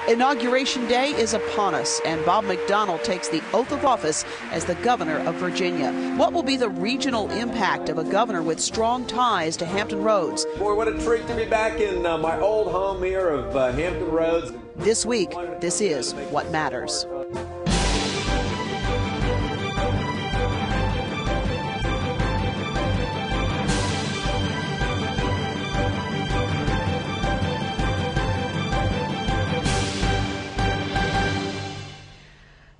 Inauguration Day is upon us, and Bob McDonnell takes the oath of office as the governor of Virginia. What will be the regional impact of a governor with strong ties to Hampton Roads? Boy, what a treat to be back in my old home here of Hampton Roads. This week, this is What Matters.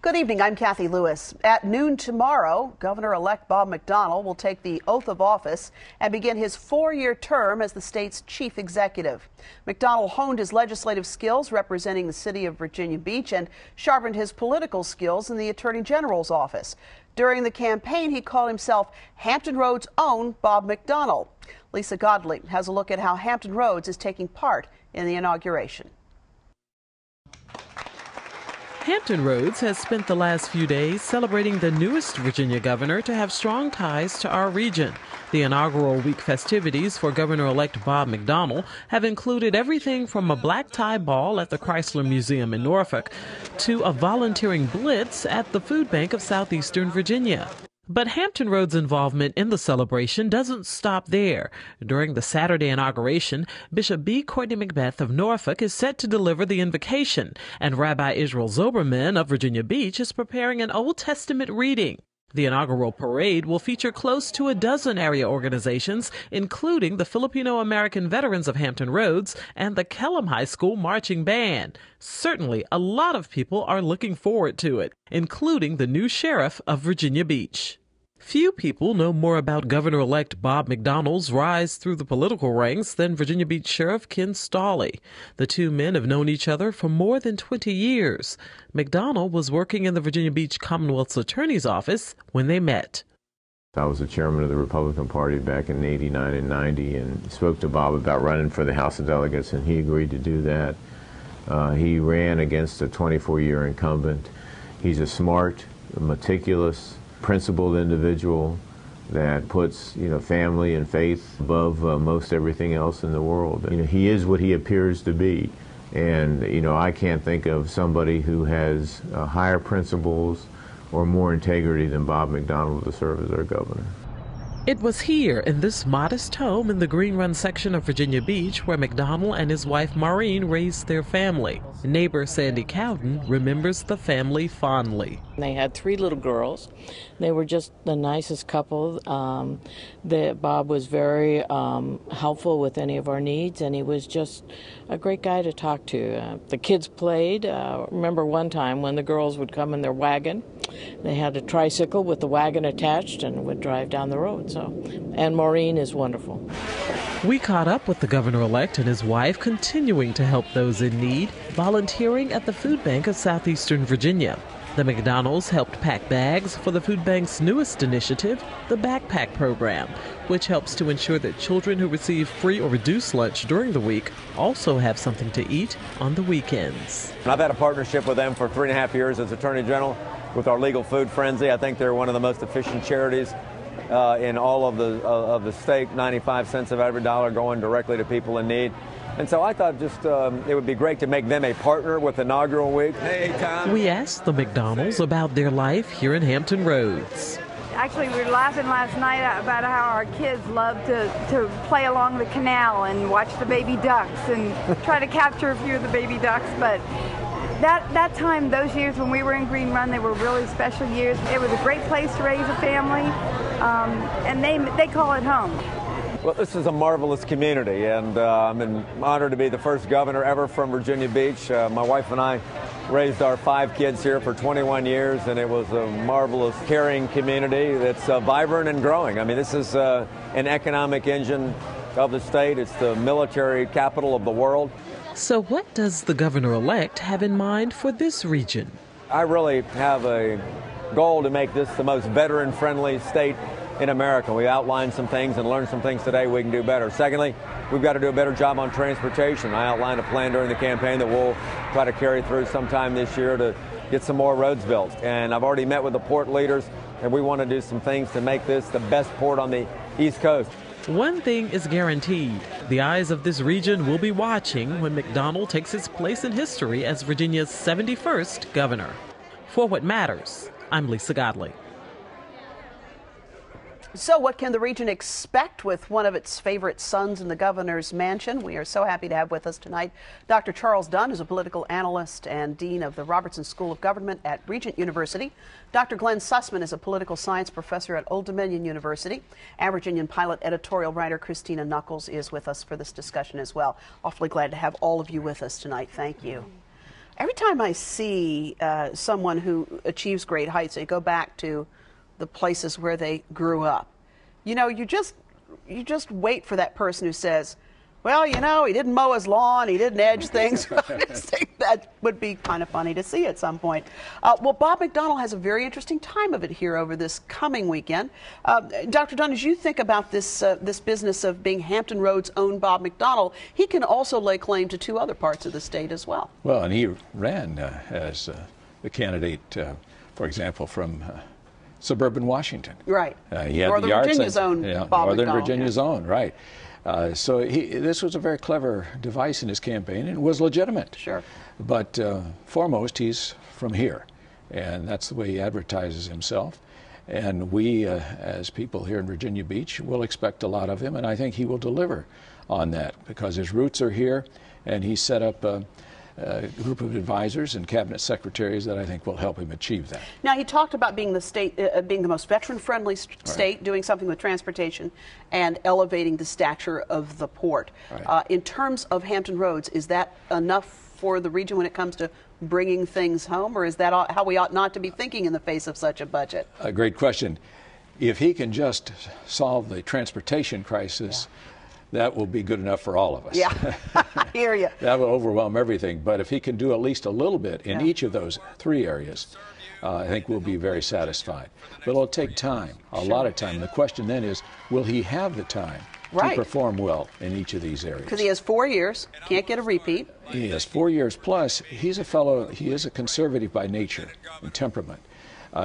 Good evening, I'm Cathy Lewis. At noon tomorrow, Governor-Elect Bob McDonnell will take the oath of office and begin his 4-year term as the state's chief executive. McDonnell honed his legislative skills representing the city of Virginia Beach and sharpened his political skills in the Attorney General's office. During the campaign, he called himself Hampton Roads' own Bob McDonnell. Lisa Godley has a look at how Hampton Roads is taking part in the inauguration. Hampton Roads has spent the last few days celebrating the newest Virginia governor to have strong ties to our region. The inaugural week festivities for Governor-Elect Bob McDonnell have included everything from a black tie ball at the Chrysler Museum in Norfolk to a volunteering blitz at the Food Bank of Southeastern Virginia. But Hampton Roads' involvement in the celebration doesn't stop there. During the Saturday inauguration, Bishop B. Courtney Macbeth of Norfolk is set to deliver the invocation, and Rabbi Israel Zoberman of Virginia Beach is preparing an Old Testament reading. The inaugural parade will feature close to a dozen area organizations, including the Filipino-American Veterans of Hampton Roads and the Kellam High School Marching Band. Certainly, a lot of people are looking forward to it, including the new sheriff of Virginia Beach. Few people know more about Governor-elect Bob McDonnell's rise through the political ranks than Virginia Beach Sheriff Ken Stawley. The two men have known each other for more than 20 years. McDonnell was working in the Virginia Beach Commonwealth's Attorney's Office when they met. I was the chairman of the Republican Party back in '89 and '90 and spoke to Bob about running for the House of Delegates, and he agreed to do that. He ran against a 24-year incumbent. He's a smart, meticulous, principled individual that puts, family and faith above most everything else in the world. He is what he appears to be, and I can't think of somebody who has higher principles or more integrity than Bob McDonnell to serve as our governor. It was here in this modest home in the Green Run section of Virginia Beach where McDonnell and his wife Maureen raised their family. Neighbor Sandy Cowden remembers the family fondly. They had 3 little girls. They were just the nicest couple. Bob was very helpful with any of our needs, and he was just a great guy to talk to. The kids played. Remember one time when the girls would come in their wagon. They had a tricycle with the wagon attached and would drive down the road. And Maureen is wonderful. We caught up with the governor-elect and his wife, continuing to help those in need, volunteering at the Food Bank of Southeastern Virginia. The McDonnells helped pack bags for the food bank's newest initiative, the Backpack Program, which helps to ensure that children who receive free or reduced lunch during the week also have something to eat on the weekends. I've had a partnership with them for 3.5 years as Attorney General with our Legal Food Frenzy. I think they're one of the most efficient charities in all of the state. 95 cents of every dollar going directly to people in need. And so I thought just it would be great to make them a partner with Inaugural Week. Hey, Tom. We asked the McDonnells about their life here in Hampton Roads. Actually, we were laughing last night about how our kids love to play along the canal and watch the baby ducks and try to capture a few of the baby ducks. But that time, those years when we were in Green Run, they were really special years. It was a great place to raise a family, and they call it home. Well, this is a marvelous community, and I'm honored to be the first governor ever from Virginia Beach. My wife and I raised our 5 kids here for 21 years, and it was a marvelous, caring community that's vibrant and growing. I mean, this is an economic engine of the state. It's the military capital of the world. So what does the governor-elect have in mind for this region? I really have a goal to make this the most veteran-friendly state in America. We outlined some things and learned some things today we can do better. Secondly, we've got to do a better job on transportation. I outlined a plan during the campaign that we'll try to carry through sometime this year to get some more roads built. And I've already met with the port leaders, and we want to do some things to make this the best port on the East Coast. One thing is guaranteed. The eyes of this region will be watching when McDonnell takes his place in history as Virginia's 71st governor. For What Matters, I'm Lisa Godley. So what can the region expect with one of its favorite sons in the governor's mansion? We are so happy to have with us tonight Dr. Charles Dunn, who's a political analyst and dean of the Robertson School of Government at Regent University. Dr. Glen Sussman is a political science professor at Old Dominion University. And Virginian-Pilot editorial writer Christina Nuckols is with us for this discussion as well. Awfully glad to have all of you with us tonight. Thank you. Every time I see someone who achieves great heights, they go back to the places where they grew up. You know, you just wait for that person who says, well, you know, he didn't mow his lawn, he didn't edge things. I just think that would be kind of funny to see at some point. Well, Bob McDonnell has a very interesting time of it here over this coming weekend. Dr. Dunn, as you think about this business of being Hampton Roads' own Bob McDonnell, he can also lay claim to two other parts of the state as well. Well, and he ran as the candidate, for example, from suburban Washington. Right. He had Northern Virginia's own Bob Northern McDonnell. Virginia's own, right. So this was a very clever device in his campaign, and it was legitimate. Sure. But foremost, he's from here, and that's the way he advertises himself. And we, as people here in Virginia Beach, will expect a lot of him, and I think he will deliver on that because his roots are here, and he set up a group of advisors and cabinet secretaries that I think will help him achieve that. Now, he talked about being the state, being the most veteran-friendly state, doing something with transportation, and elevating the stature of the port. Right. In terms of Hampton Roads, is that enough for the region when it comes to bringing things home, or is that how we ought not to be thinking in the face of such a budget? A great question. If he can just solve the transportation crisis, that will be good enough for all of us. Yeah, I hear you. That will overwhelm everything. But if he can do at least a little bit in each of those three areas, I think we'll be very satisfied. But it'll take time, a lot of time. The question then is, will he have the time to perform well in each of these areas? Because he has 4 years, can't get a repeat. He has 4 years plus. He is a conservative by nature and temperament.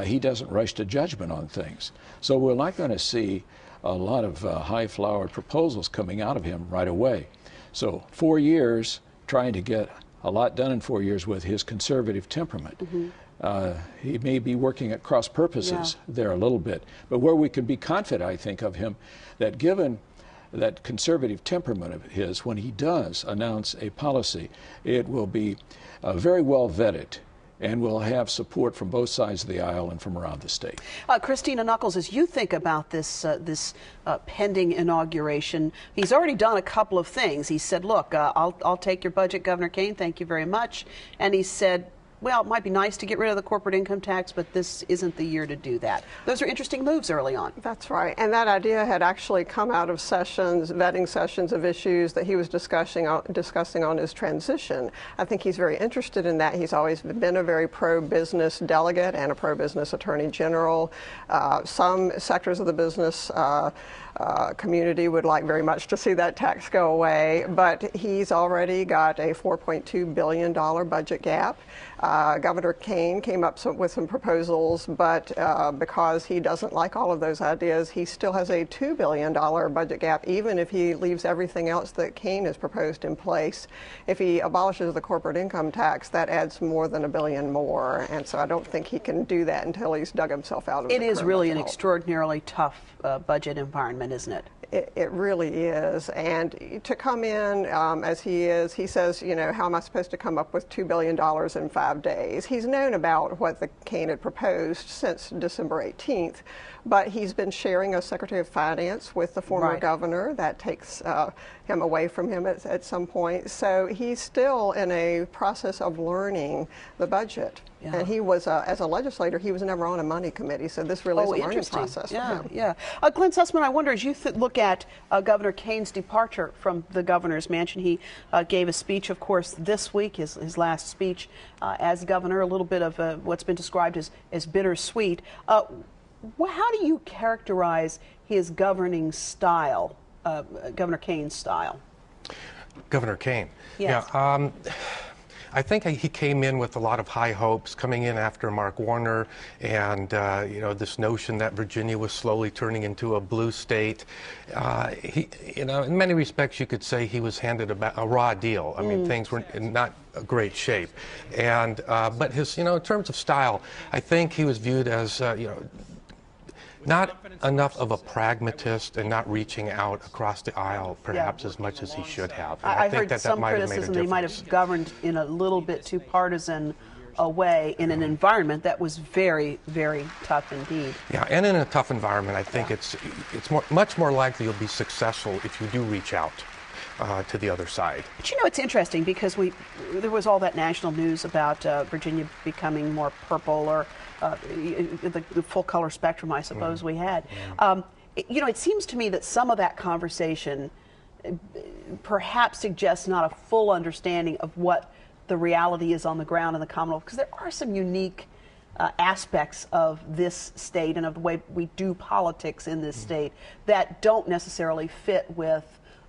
He doesn't rush to judgment on things. So we're not going to see a lot of high-flowered proposals coming out of him right away. So 4 years, trying to get a lot done in 4 years with his conservative temperament. He may be working at cross purposes there a little bit. But where we can be confident, I think, of him, that given that conservative temperament of his, when he does announce a policy, it will be very well vetted and will have support from both sides of the aisle and from around the state. Christina Nuckols, as you think about this pending inauguration, he's already done a couple of things. He said, look, I'll take your budget, Governor Kane, thank you very much. And he said, well, it might be nice to get rid of the corporate income tax, but this isn't the year to do that. Those are interesting moves early on. That's right. And that idea had actually come out of sessions, vetting sessions of issues that he was discussing on his transition. I think he's very interested in that. He's always been a very pro-business delegate and a pro-business attorney general. Some sectors of the business community would like very much to see that tax go away, but he's already got a $4.2 billion budget gap. Governor Kane came up with some proposals, but because he doesn't like all of those ideas, he still has a $2 billion budget gap, even if he leaves everything else that Kane has proposed in place. If he abolishes the corporate income tax, that adds more than $1 billion more, and so I don't think he can do that until he's dug himself out of it. It is really an extraordinarily tough budget environment, isn't it? It really is. And to come in as he is, he says, you know, how am I supposed to come up with $2 billion in 5 days? He's known about what the Kane had proposed since December 18th, but he's been sharing as Secretary of Finance with the former governor. That takes him away from him at some point. So he's still in a process of learning the budget. Yeah. And he was, as a legislator, he was never on a money committee, so this really is a learning process for him. Glen Sussman, I wonder, as you look at Governor Kane's departure from the governor's mansion, he gave a speech, of course, this week, his last speech as governor, a little bit of what's been described as bittersweet. How do you characterize his governing style, Governor Kane's style? Governor Kane. Yes. Yeah. I think he came in with a lot of high hopes, coming in after Mark Warner, and you know, this notion that Virginia was slowly turning into a blue state. You know, in many respects, you could say he was handed a raw deal. I mean, things were in not a great shape, and but his, you know, in terms of style, I think he was viewed as you know, not enough of a pragmatist and not reaching out across the aisle perhaps as much as he should have. And I heard some criticism that he might have governed in a little bit too partisan a way in an environment that was very, very tough indeed. Yeah, and in a tough environment, I think it's much more likely you'll be successful if you do reach out to the other side. But you know, it's interesting because there was all that national news about Virginia becoming more purple, or the full color spectrum, I suppose we had. You know, it seems to me that some of that conversation perhaps suggests not a full understanding of what the reality is on the ground in the Commonwealth, because there are some unique aspects of this state and of the way we do politics in this state that don't necessarily fit with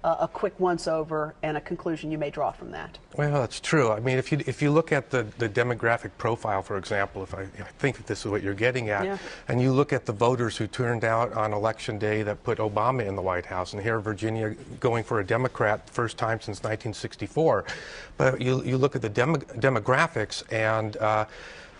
a quick once-over and a conclusion you may draw from that. Well, that's true. I mean, if you look at the demographic profile, for example, if I think that this is what you're getting at, and you look at the voters who turned out on Election Day that put Obama in the White House, and here Virginia going for a Democrat, first time since 1964, but you look at the demographics and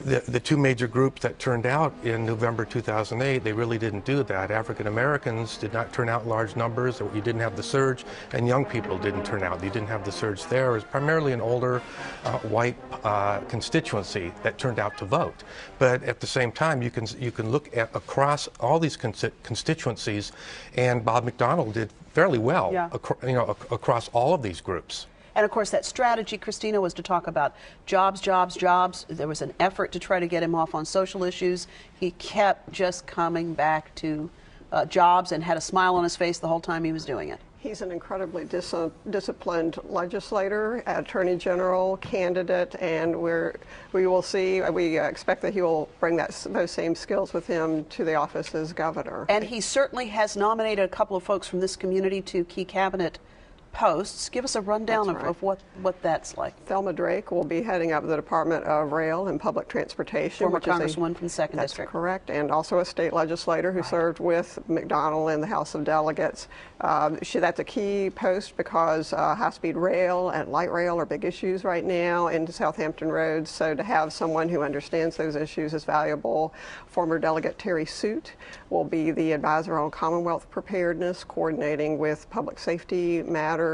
the two major groups that turned out in November 2008, they really didn't do that. African Americans did not turn out in large numbers. You didn't have the surge, and young people didn't turn out. You didn't have the surge there. It was primarily an older white constituency that turned out to vote. But at the same time, you can look at across all these constituencies, and Bob McDonnell did fairly well, you know, across all of these groups. And of course, that strategy, Christina, was to talk about jobs, jobs, jobs. There was an effort to try to get him off on social issues. He kept just coming back to jobs and had a smile on his face the whole time he was doing it. He's an incredibly disciplined legislator, attorney general, candidate, and we will see. We expect that he will bring those same skills with him to the office as governor. And he certainly has nominated a couple of folks from this community to key cabinet posts. Give us a rundown of what that's like. Thelma Drake will be heading up the Department of Rail and Public Transportation. Former Congresswoman from the 2nd District. That's correct, and also a state legislator who served with McDonnell in the House of Delegates. That's a key post because high-speed rail and light rail are big issues right now in South Hampton Roads, so to have someone who understands those issues is valuable. Former Delegate Terry Suit will be the advisor on Commonwealth preparedness, coordinating with public safety matters.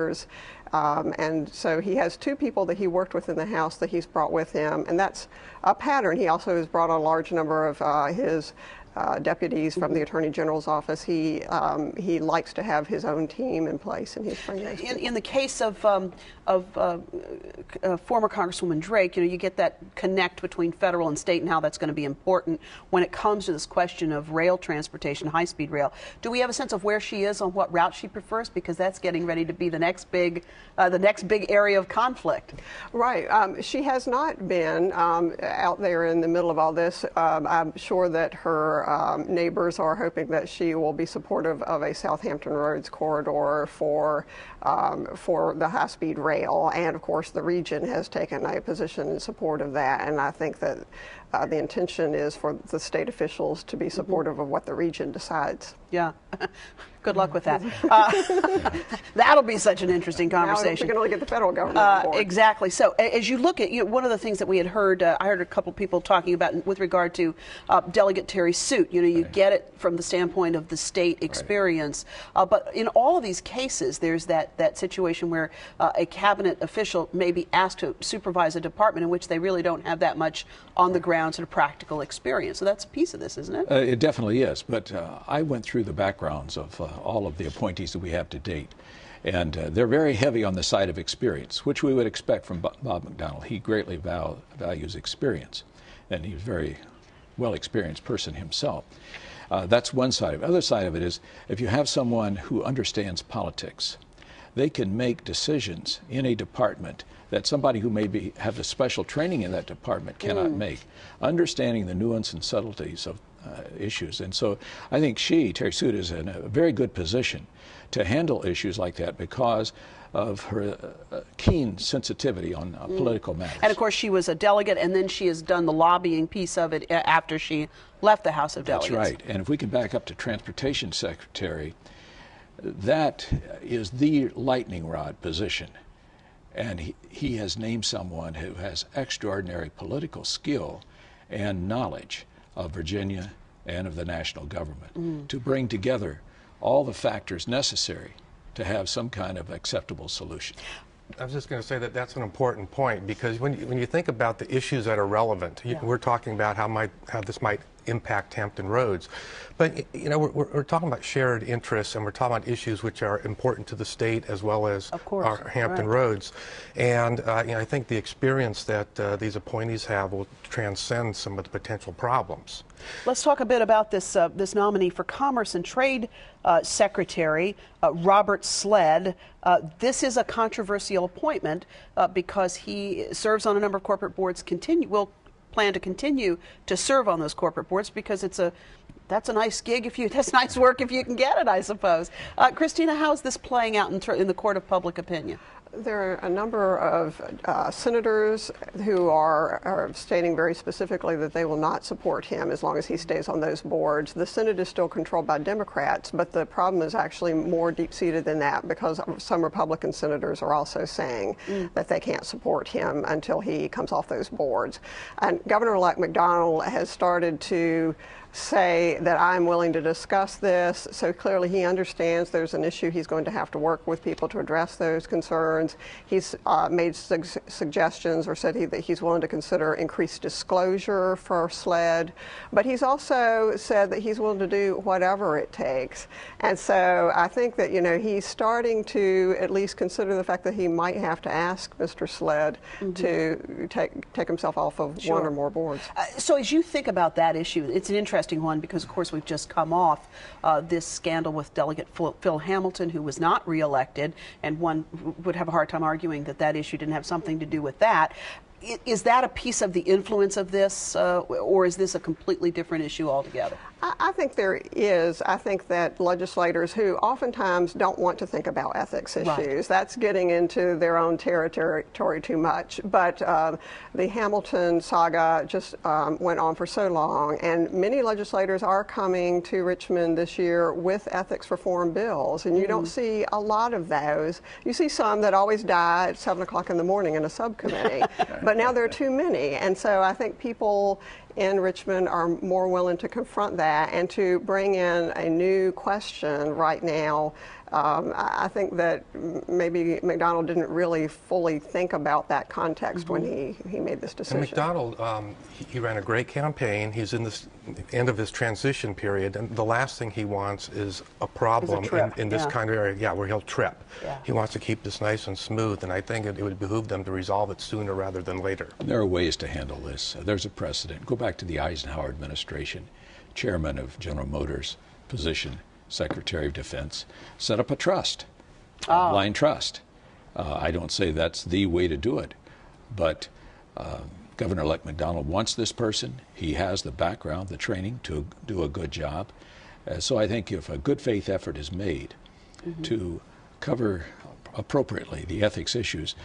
And so he has two people that he worked with in the House that he's brought with him, and that's a pattern. He also has brought a large number of his deputies from the Attorney General's office. He likes to have his own team in place, and he's bringing those people. In the case of former Congresswoman Drake, you know, you get that connect between federal and state and how that's going to be important when it comes to this question of rail transportation, high-speed rail. Do we have a sense of where she is on what route she prefers? Because that's getting ready to be the next big area of conflict. Right. She has not been out there in the middle of all this. I'm sure that her neighbors are hoping that she will be supportive of a Southampton Roads corridor for the high-speed rail, and of course the region has taken a position in support of that, and I think that the intention is for the state officials to be supportive of what the region decides. Yeah. Good luck with that. That'll be such an interesting conversation. Now we're going to get the federal government on board. Exactly. So as you look at, one of the things that we had heard, I heard a couple people talking about with regard to Delegate Terry Suit. You know, you get it from the standpoint of the state experience. But in all of these cases, there's that situation where a cabinet official may be asked to supervise a department in which they really don't have that much on the ground sort of practical experience. So that's a piece of this, isn't it? It definitely is. But I went through the backgrounds of all of the appointees that we have to date. And they're very heavy on the side of experience, which we would expect from Bob McDonnell. He greatly values experience, and he's a very well-experienced person himself. That's one side of it. The other side of it is if you have someone who understands politics, they can make decisions in a department that somebody who maybe have a special training in that department cannot make, understanding the nuance and subtleties of issues. And so I think Terry Suit, is in a very good position to handle issues like that because of her keen sensitivity on political matters. And of course, she was a delegate, and then she has done the lobbying piece of it after she left the House of Delegates. That's right. And if we can back up to Transportation Secretary, that is the lightning rod position. And he has named someone who has extraordinary political skill and knowledge of Virginia and of the national government to bring together all the factors necessary to have some kind of acceptable solution. I was just going to say that that's an important point, because when you think about the issues that are relevant, we're talking about how this might impact Hampton Roads, but you know, we're talking about shared interests, and we're talking about issues which are important to the state as well as our Hampton Roads. And you know, I think the experience that these appointees have will transcend some of the potential problems. Let's talk a bit about this this nominee for Commerce and Trade Secretary, Robert Sled. This is a controversial appointment because he serves on a number of corporate boards. Will plan to continue to serve on those corporate boards because that's a nice gig that's nice work if you can get it, I suppose. Christina, how is this playing out in the court of public opinion? There are a number of senators who are stating very specifically that they will not support him as long as he stays on those boards. The Senate is still controlled by Democrats, but the problem is actually more deep-seated than that, because some Republican senators are also saying that they can't support him until he comes off those boards. And Governor-Elect McDonnell has started to say that I'm willing to discuss this, so clearly he understands there's an issue. He's going to have to work with people to address those concerns. He's made suggestions or said that he's willing to consider increased disclosure for SLED, but he's also said that he's willing to do whatever it takes. And so I think that, you know, he's starting to at least consider the fact that he might have to ask Mr. SLED to take himself off of one or more boards. So as you think about that issue, it's an interesting one because, of course, we've just come off this scandal with Delegate Phil Hamilton, who was not reelected, and one would have a hard time arguing that that issue didn't have something to do with that. Is that a piece of the influence of this, or is this a completely different issue altogether? I think there is. I think that legislators who oftentimes don't want to think about ethics issues, that's getting into their own territory too much. But the Hamilton saga just went on for so long, and many legislators are coming to Richmond this year with ethics reform bills, and you don't see a lot of those. You see some that always die at 7 o'clock in the morning in a subcommittee, but now there are too many, and so I think people in Richmond are more willing to confront that and to bring in a new question right now. I think that maybe McDonnell didn't really fully think about that context when he made this decision. And McDonnell, he ran a great campaign. He's in this end of his transition period, and the last thing he wants is a problem in this kind of area, where he'll trip. He wants to keep this nice and smooth, and I think it would behoove them to resolve it sooner rather than later. There are ways to handle this. There's a precedent. Go back to the Eisenhower administration. Chairman of General Motors position, Secretary of Defense, set up a trust, a blind trust. I don't say that's the way to do it, but Governor-Elect McDonnell wants this person. He has the background, the training to do a good job. So I think if a good faith effort is made to cover appropriately the ethics issues,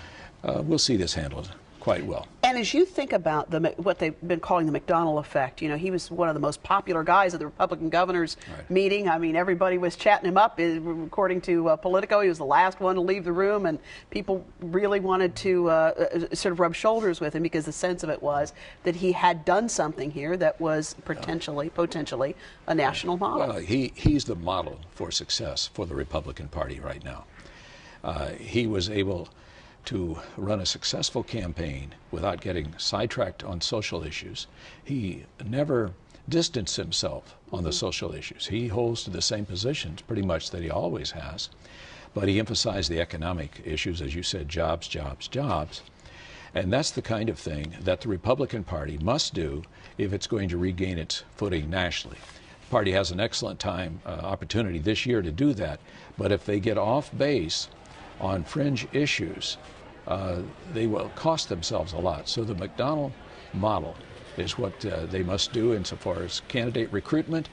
we'll see this handled quite well. And as you think about what they've been calling the McDonnell effect, you know, he was one of the most popular guys at the Republican governors meeting. I mean, everybody was chatting him up. According to Politico, he was the last one to leave the room, and people really wanted to sort of rub shoulders with him because the sense of it was that he had done something here that was potentially a national model. Well, he's the model for success for the Republican Party right now. He was able to run a successful campaign without getting sidetracked on social issues. He never distanced himself on the social issues. He holds to the same positions pretty much that he always has, but he emphasized the economic issues, as you said, jobs, jobs, jobs. And that's the kind of thing that the Republican Party must do if it's going to regain its footing nationally. The party has an excellent opportunity this year to do that, but if they get off base on fringe issues, they will cost themselves a lot. So the McDonnell model is what they must do insofar as candidate recruitment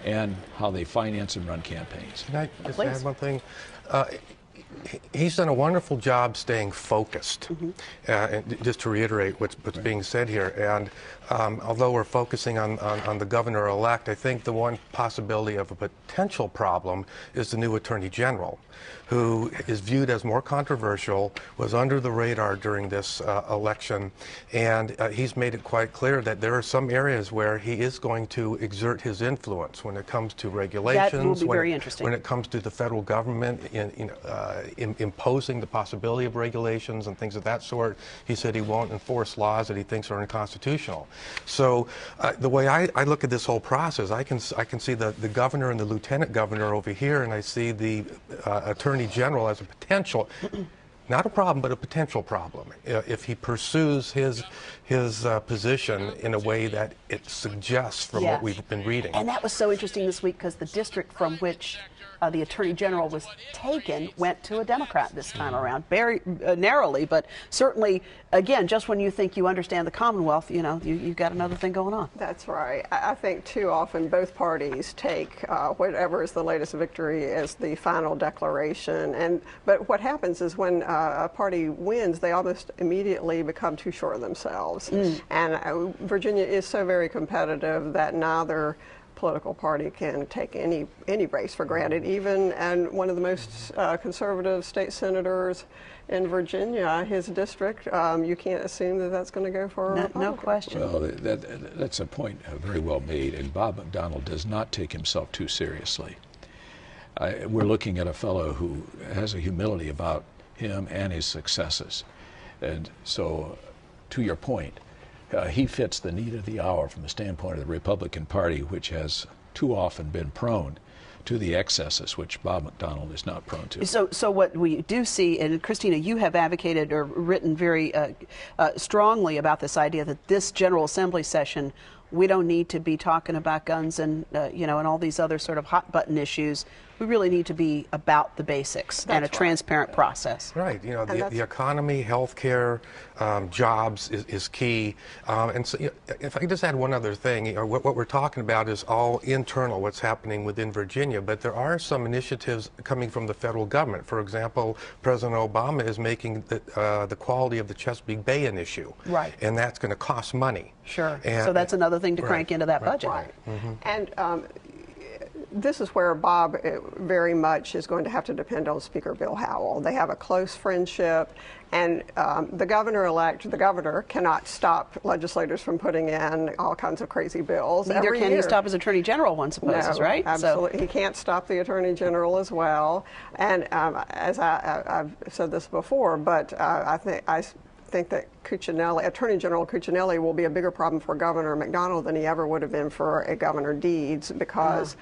and how they finance and run campaigns. Can I just add one thing? he's done a wonderful job staying focused. And just to reiterate what's being said here, and although we're focusing on the governor-elect, I think the one possibility of a potential problem is the new Attorney General, who is viewed as more controversial, was under the radar during this election, and he's made it quite clear that there are some areas where he is going to exert his influence when it comes to regulations, that will be very interesting. When it comes to the federal government in imposing the possibility of regulations and things of that sort. He said he won't enforce laws that he thinks are unconstitutional. So the way I look at this whole process, I can see the governor and the lieutenant governor over here, and I see the Attorney General as a potential, not a problem, but a potential problem if he pursues his position in a way that it suggests from what we've been reading. And that was so interesting this week because the district from which the Attorney General was taken went to a Democrat this time around, very narrowly, but certainly, again, just when you think you understand the Commonwealth, you know, you've got another thing going on. That's right. I think too often both parties take whatever is the latest victory as the final declaration, but what happens is when a party wins, they almost immediately become too sure of themselves. And Virginia is so very competitive that neither political party can take any race for granted. And one of the most conservative state senators in Virginia, his district, you can't assume that that's going to go for a Republican. No question. Well, that's a point very well made, and Bob McDonnell does not take himself too seriously. We're looking at a fellow who has a humility about him and his successes. And so, to your point, he fits the need of the hour from the standpoint of the Republican Party, which has too often been prone to the excesses which Bob McDonnell is not prone to. So what we do see, and Christina, you have advocated or written very strongly about this idea that this General Assembly session, we don't need to be talking about guns and and all these other sort of hot button issues. We really need to be about the basics and a transparent process. Right. You know, the economy, healthcare, jobs is key. And so, if I could just add one other thing, what we're talking about is all internal, what's happening within Virginia, but there are some initiatives coming from the federal government. For example, President Obama is making the quality of the Chesapeake Bay an issue. Right. And that's going to cost money. Sure. And so that's another thing to crank into that budget. Right. And this is where Bob very much is going to have to depend on Speaker Bill Howell. They have a close friendship, and the governor-elect, the governor, cannot stop legislators from putting in all kinds of crazy bills. Neither can he stop his Attorney General, one supposes, right? Absolutely. So he can't stop the Attorney General as well. And as I've said this before, but I think that Attorney General Cuccinelli will be a bigger problem for Governor McDonnell than he ever would have been for a Governor Deeds, because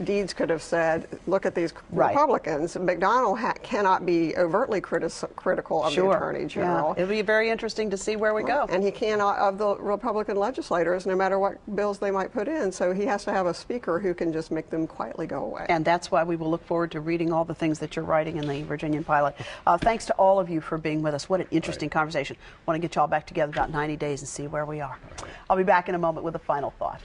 Deeds could have said, look at these Republicans. McDonnell cannot be overtly critical of the Attorney General. It'll be very interesting to see where we go. And he cannot of the Republican legislators, no matter what bills they might put in. So he has to have a speaker who can just make them quietly go away. And that's why we will look forward to reading all the things that you're writing in the Virginian-Pilot. Thanks to all of you for being with us. What an interesting conversation. I want to get you all back together about 90 days and see where we are. I'll be back in a moment with a final thought.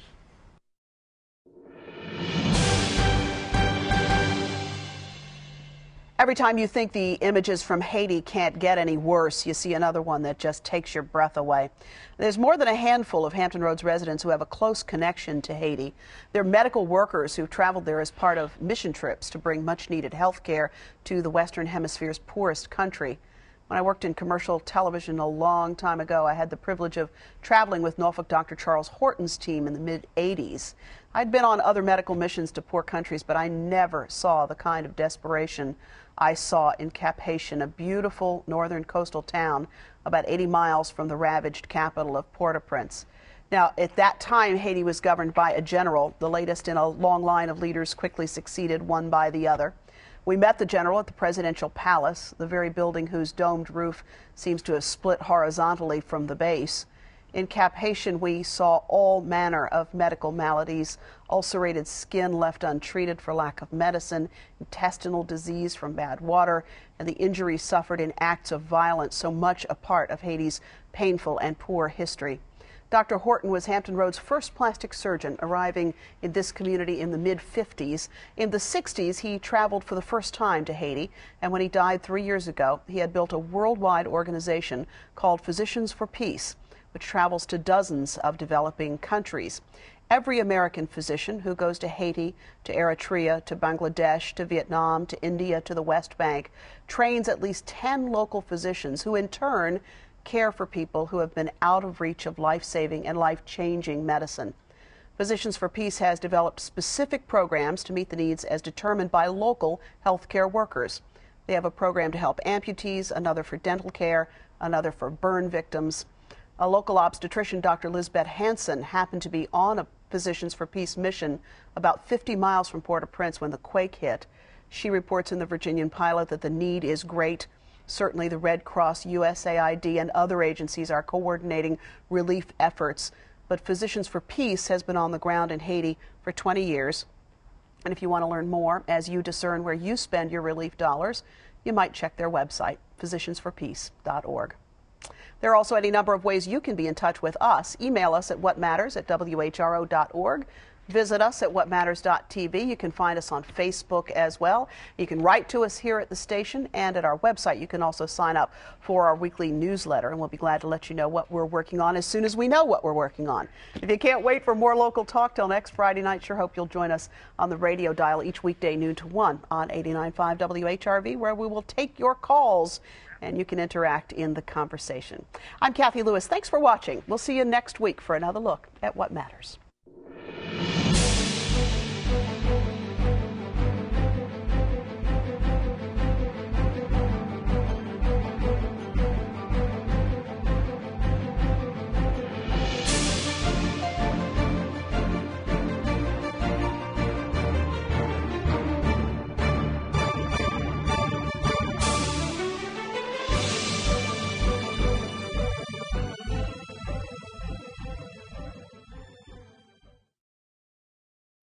Every time you think the images from Haiti can't get any worse, you see another one that just takes your breath away. There's more than a handful of Hampton Roads residents who have a close connection to Haiti. They're medical workers who've traveled there as part of mission trips to bring much-needed health care to the Western Hemisphere's poorest country. When I worked in commercial television a long time ago, I had the privilege of traveling with Norfolk Dr. Charles Horton's team in the mid-'80s. I'd been on other medical missions to poor countries, but I never saw the kind of desperation I saw in Cap Haitian, a beautiful northern coastal town about 80 miles from the ravaged capital of Port-au-Prince. Now, at that time, Haiti was governed by a general. The latest in a long line of leaders quickly succeeded one by the other. We met the general at the presidential palace, the very building whose domed roof seems to have split horizontally from the base. In Cap Haitian, we saw all manner of medical maladies, ulcerated skin left untreated for lack of medicine, intestinal disease from bad water, and the injuries suffered in acts of violence, so much a part of Haiti's painful and poor history. Dr. Horton was Hampton Roads' first plastic surgeon, arriving in this community in the mid-50s. In the 60s, he traveled for the first time to Haiti, and when he died 3 years ago, he had built a worldwide organization called Physicians for Peace, which travels to dozens of developing countries. Every American physician who goes to Haiti, to Eritrea, to Bangladesh, to Vietnam, to India, to the West Bank, trains at least 10 local physicians who in turn care for people who have been out of reach of life-saving and life-changing medicine. Physicians for Peace has developed specific programs to meet the needs as determined by local healthcare workers. They have a program to help amputees, another for dental care, another for burn victims. A local obstetrician, Dr. Lisbeth Hansen, happened to be on a Physicians for Peace mission about 50 miles from Port-au-Prince when the quake hit. She reports in the Virginian-Pilot that the need is great. Certainly the Red Cross, USAID, and other agencies are coordinating relief efforts. But Physicians for Peace has been on the ground in Haiti for 20 years. And if you want to learn more as you discern where you spend your relief dollars, you might check their website, physiciansforpeace.org. There are also any number of ways you can be in touch with us. Email us at whatmatters@whro.org. Visit us at whatmatters.tv. You can find us on Facebook as well. You can write to us here at the station, and at our website you can also sign up for our weekly newsletter, and we'll be glad to let you know what we're working on as soon as we know what we're working on. If you can't wait for more local talk till next Friday night, sure hope you'll join us on the radio dial each weekday noon to 1 on 89.5 WHRV, where we will take your calls and you can interact in the conversation. I'm Cathy Lewis. Thanks for watching. We'll see you next week for another look at what matters.